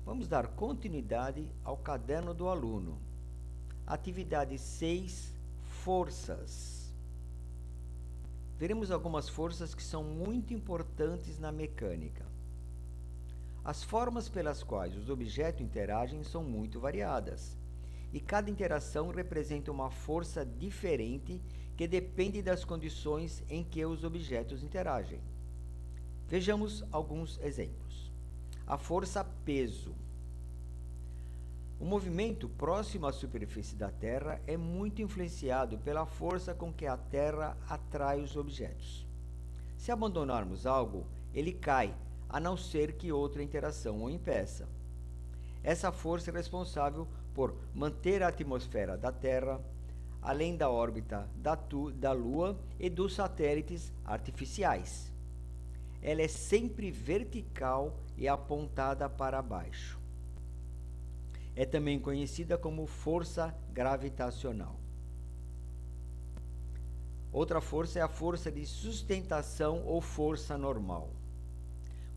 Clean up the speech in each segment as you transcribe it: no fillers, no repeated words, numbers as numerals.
Vamos dar continuidade ao caderno do aluno. Atividade 6, forças. Veremos algumas forças que são muito importantes na mecânica. As formas pelas quais os objetos interagem são muito variadas, e cada interação representa uma força diferente que depende das condições em que os objetos interagem. Vejamos alguns exemplos. A força peso. O movimento próximo à superfície da Terra é muito influenciado pela força com que a Terra atrai os objetos. Se abandonarmos algo, ele cai, a não ser que outra interação o impeça. Essa força é responsável por manter a atmosfera da Terra, além da órbita da Lua e dos satélites artificiais. Ela é sempre vertical e apontada para baixo. É também conhecida como força gravitacional. Outra força é a força de sustentação ou força normal.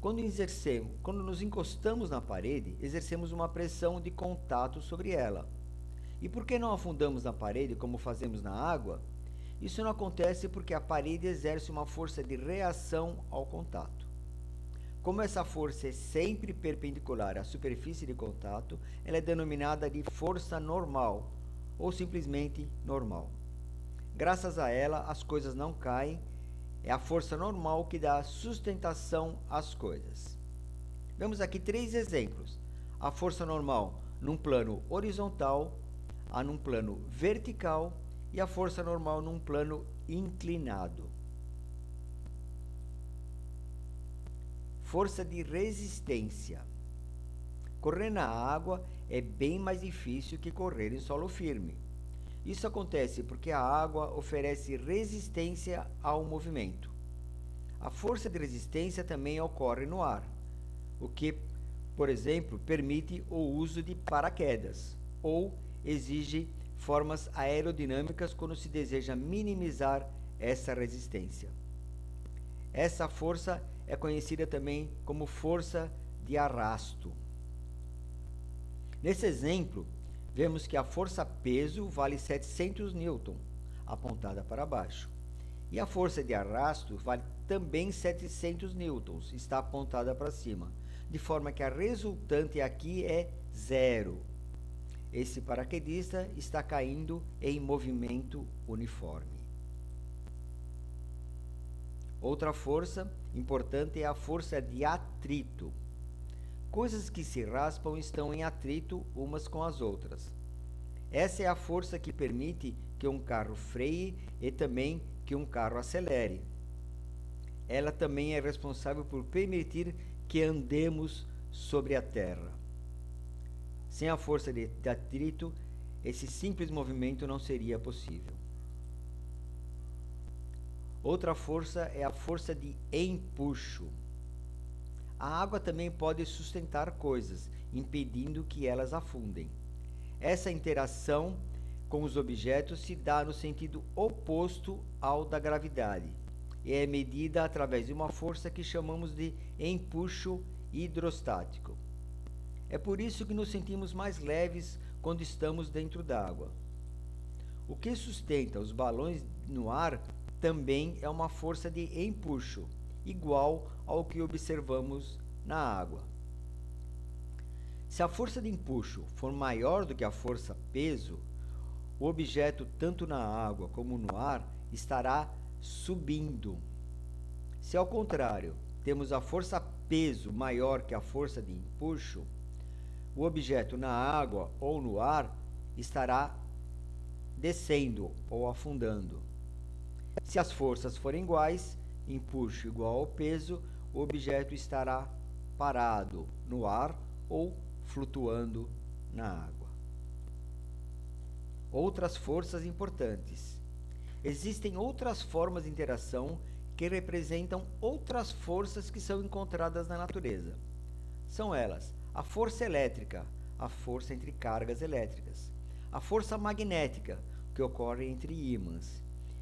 Quando nos encostamos na parede, exercemos uma pressão de contato sobre ela. E por que não afundamos na parede como fazemos na água? Isso não acontece porque a parede exerce uma força de reação ao contato. Como essa força é sempre perpendicular à superfície de contato, ela é denominada de força normal, ou simplesmente normal. Graças a ela, as coisas não caem, é a força normal que dá sustentação às coisas. Vemos aqui 3 exemplos. A força normal num plano horizontal, a num plano vertical e a força normal num plano inclinado. Força de resistência. Correr na água é bem mais difícil que correr em solo firme. Isso acontece porque a água oferece resistência ao movimento. A força de resistência também ocorre no ar, o que, por exemplo, permite o uso de paraquedas ou exige formas aerodinâmicas quando se deseja minimizar essa resistência. Essa força é conhecida também como força de arrasto. Nesse exemplo, vemos que a força peso vale 700 newton, apontada para baixo. E a força de arrasto vale também 700 newtons, está apontada para cima, de forma que a resultante aqui é zero. Esse paraquedista está caindo em movimento uniforme. Outra força importante é a força de atrito. Coisas que se raspam estão em atrito umas com as outras. Essa é a força que permite que um carro freie e também que um carro acelere. Ela também é responsável por permitir que andemos sobre a terra. Sem a força de atrito, esse simples movimento não seria possível. Outra força é a força de empuxo. A água também pode sustentar coisas, impedindo que elas afundem. Essa interação com os objetos se dá no sentido oposto ao da gravidade e é medida através de uma força que chamamos de empuxo hidrostático. É por isso que nos sentimos mais leves quando estamos dentro d'água. O que sustenta os balões no ar também é uma força de empuxo, igual ao que observamos na água. Se a força de empuxo for maior do que a força peso, o objeto, tanto na água como no ar, estará subindo. Se ao contrário, temos a força peso maior que a força de empuxo, o objeto na água ou no ar estará descendo ou afundando. Se as forças forem iguais, empuxo igual ao peso, o objeto estará parado no ar ou flutuando na água. Outras forças importantes. Existem outras formas de interação que representam outras forças que são encontradas na natureza. São elas a força elétrica, a força entre cargas elétricas, a força magnética, que ocorre entre ímãs,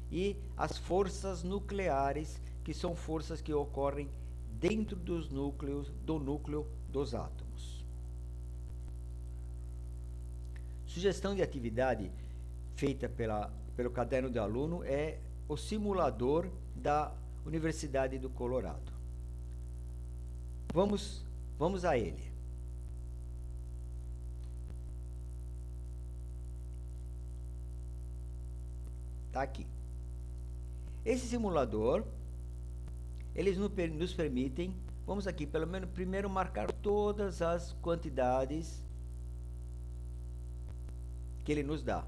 e as forças nucleares, que são forças que ocorrem dentro do núcleo dos átomos. Sugestão de atividade feita pelo caderno do aluno é o simulador da Universidade do Colorado. Vamos a ele. Está aqui. Esse simulador, eles nos permitem, vamos aqui, pelo menos primeiro marcar todas as quantidades que ele nos dá.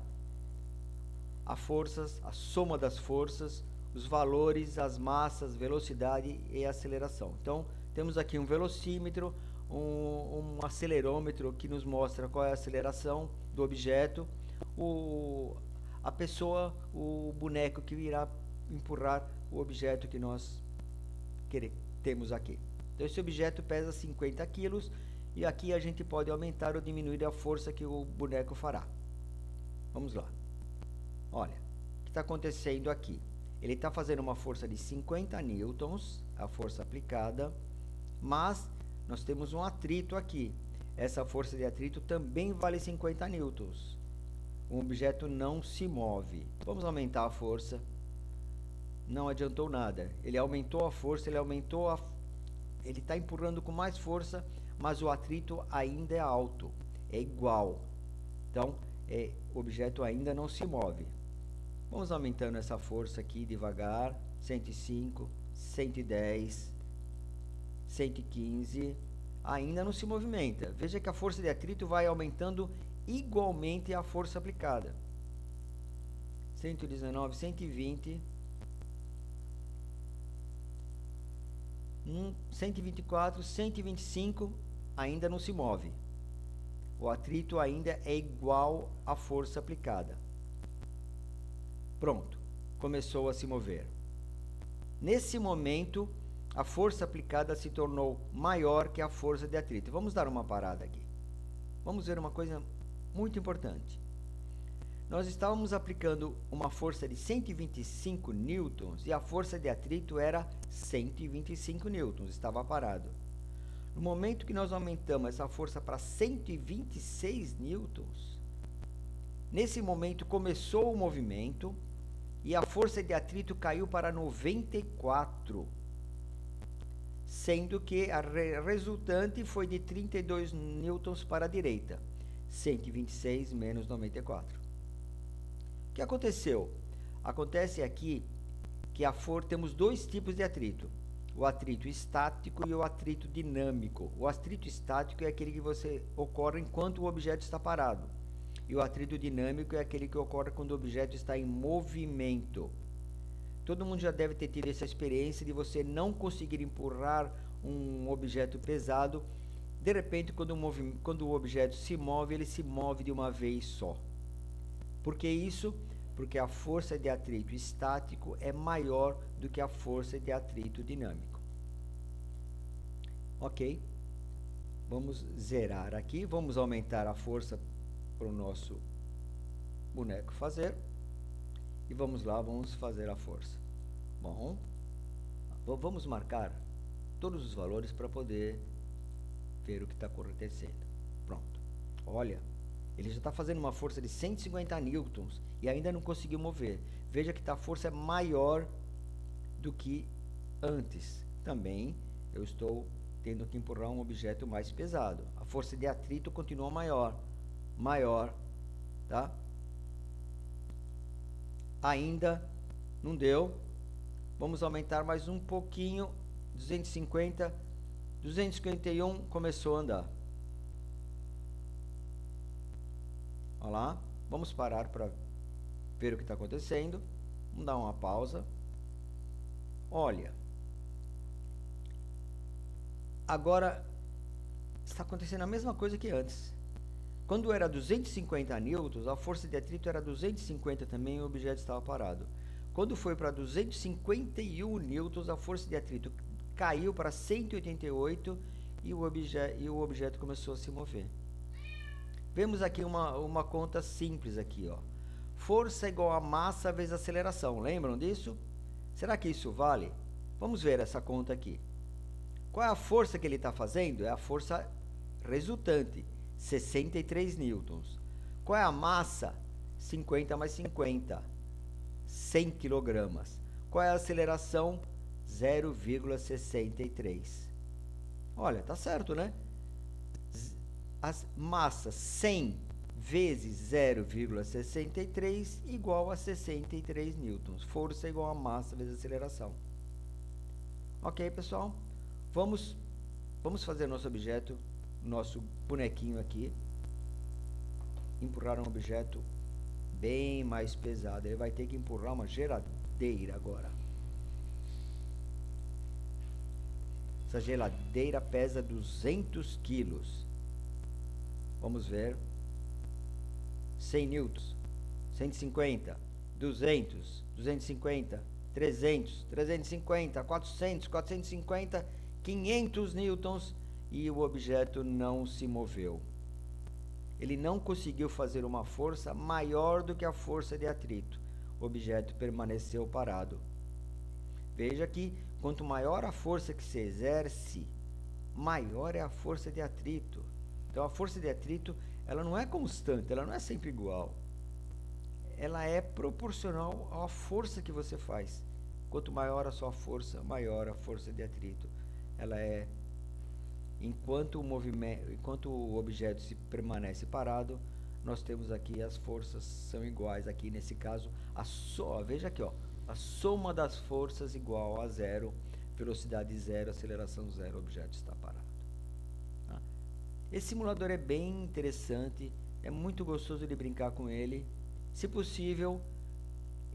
As forças, a soma das forças, os valores, as massas, velocidade e aceleração. Então, temos aqui um velocímetro, um acelerômetro que nos mostra qual é a aceleração do objeto, a pessoa, o boneco que irá empurrar o objeto que nós temos aqui. Então, esse objeto pesa 50 quilos e aqui a gente pode aumentar ou diminuir a força que o boneco fará. Vamos lá. Olha, o que está acontecendo aqui? Ele está fazendo uma força de 50 newtons, a força aplicada, mas nós temos um atrito aqui. Essa força de atrito também vale 50 newtons. O objeto não se move. Vamos aumentar a força. Não adiantou nada. Ele aumentou a força, ele está empurrando com mais força, mas o atrito ainda é alto, é igual. Então, o objeto ainda não se move. Vamos aumentando essa força aqui devagar. 105, 110, 115. Ainda não se movimenta. Veja que a força de atrito vai aumentando igualmente a força aplicada. 119, 120. 124, 125. Ainda não se move. O atrito ainda é igual à força aplicada. Pronto, começou a se mover. Nesse momento, a força aplicada se tornou maior que a força de atrito. Vamos dar uma parada aqui. Vamos ver uma coisa muito importante. Nós estávamos aplicando uma força de 125 newtons e a força de atrito era 125 newtons, estava parado. No momento que nós aumentamos essa força para 126 newtons, nesse momento começou o movimento e a força de atrito caiu para 94, sendo que a resultante foi de 32 newtons para a direita, 126 menos 94. O que aconteceu? Acontece aqui que temos dois tipos de atrito. O atrito estático e o atrito dinâmico. O atrito estático é aquele que ocorre enquanto o objeto está parado. E o atrito dinâmico é aquele que ocorre quando o objeto está em movimento. Todo mundo já deve ter tido essa experiência de você não conseguir empurrar um objeto pesado. De repente, quando o objeto se move, ele se move de uma vez só. Por que isso? Porque a força de atrito estático é maior do que a força de atrito dinâmico. Ok? Vamos zerar aqui. Vamos aumentar a força para o nosso boneco fazer. E vamos lá, vamos fazer a força. Bom, vamos marcar todos os valores para poder ver o que está acontecendo. Pronto. Olha, ele já está fazendo uma força de 150 newtons e ainda não conseguiu mover. Veja que a força é maior do que antes. Também eu estou tendo que empurrar um objeto mais pesado. A força de atrito continua maior, tá? Ainda não deu. Vamos aumentar mais um pouquinho. 250, 251, começou a andar. Olha lá, vamos parar para ver o que está acontecendo. Vamos dar uma pausa. Olha, agora está acontecendo a mesma coisa que antes. Quando era 250 newtons, a força de atrito era 250 também e o objeto estava parado. Quando foi para 251 newtons, a força de atrito caiu para 188 e o objeto começou a se mover. Vemos aqui uma conta simples aqui, ó. Força igual a massa vezes aceleração. Lembram disso? Será que isso vale? Vamos ver essa conta aqui. Qual é a força que ele está fazendo? É a força resultante, 63 newtons. Qual é a massa? 50 mais 50, 100 kg. Qual é a aceleração? 0,63. Olha, tá certo, né? As massas 100 vezes 0,63 igual a 63 newtons. Força igual a massa vezes aceleração. Ok, pessoal? Vamos fazer nosso objeto, nosso bonequinho aqui. Empurrar um objeto bem mais pesado. Ele vai ter que empurrar uma geladeira agora. Essa geladeira pesa 200 quilos. Vamos ver. 100 newtons, 150, 200, 250, 300, 350, 400, 450, 500 newtons e o objeto não se moveu. Ele não conseguiu fazer uma força maior do que a força de atrito. O objeto permaneceu parado. Veja que quanto maior a força que se exerce, maior é a força de atrito. Então a força de atrito, ela não é constante, ela não é sempre igual. Ela é proporcional à força que você faz. Quanto maior a sua força, maior a força de atrito. Ela é, enquanto o objeto se permanece parado, nós temos aqui as forças são iguais. Aqui nesse caso, veja aqui, ó, a soma das forças igual a zero, velocidade zero, aceleração zero, o objeto está parado. Esse simulador é bem interessante, é muito gostoso de brincar com ele. Se possível,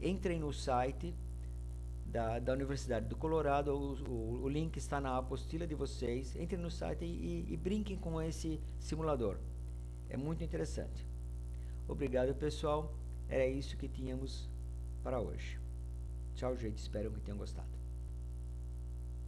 entrem no site da Universidade do Colorado, o link está na apostila de vocês. Entrem no site e brinquem com esse simulador. É muito interessante. Obrigado, pessoal. Era isso que tínhamos para hoje. Tchau, gente. Espero que tenham gostado.